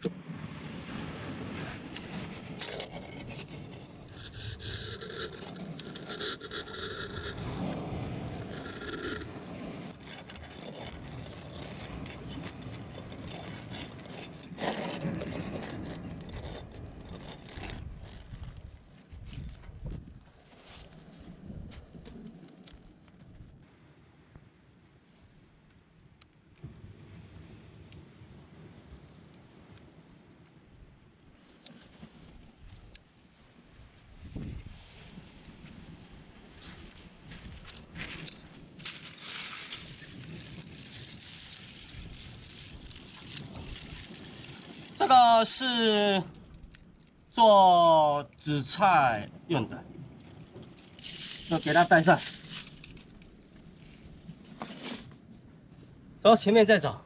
这个是做紫菜用的，就给它带上。走，前面再找。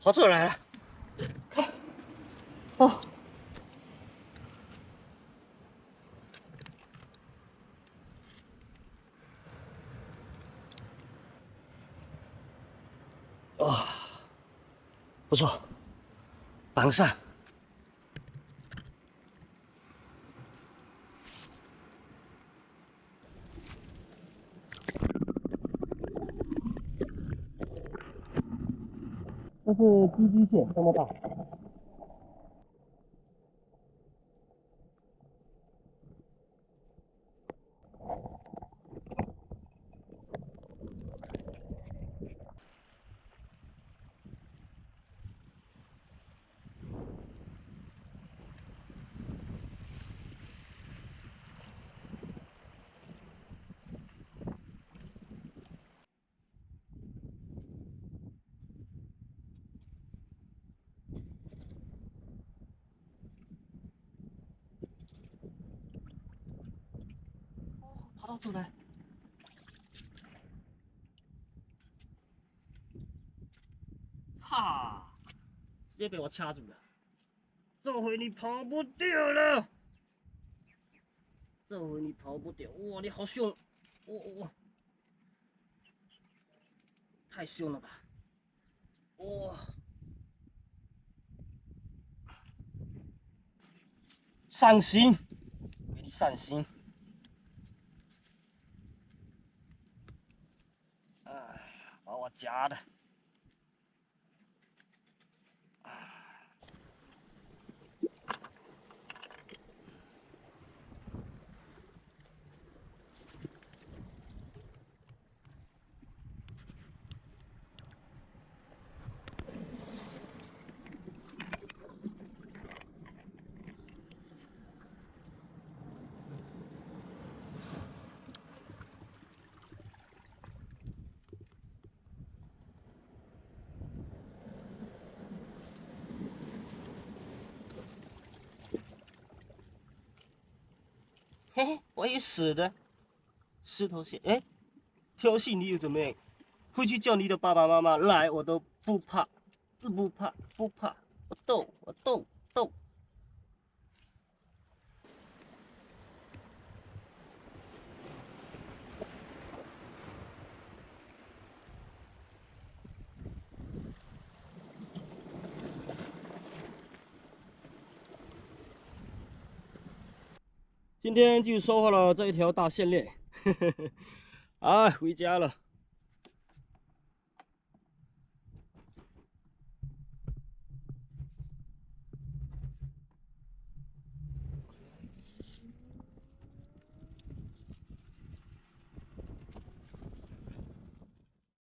跑出来了，看，哦，哇，不错，绑上。这是DG线，这么大。跑到出来，哈，直接被我掐住了。这回你跑不掉了，这回你跑不掉。哇，你好凶！哇，太凶了吧！哇，上刑，给你上刑。哎呀，把我夹的。嘿嘿，我也死的，石头线。哎，挑衅你又怎么样？回去叫你的爸爸妈妈来，我都不怕，不怕，不怕，我斗，我斗，斗。今天就收获了这一条大线链，哎，回家了。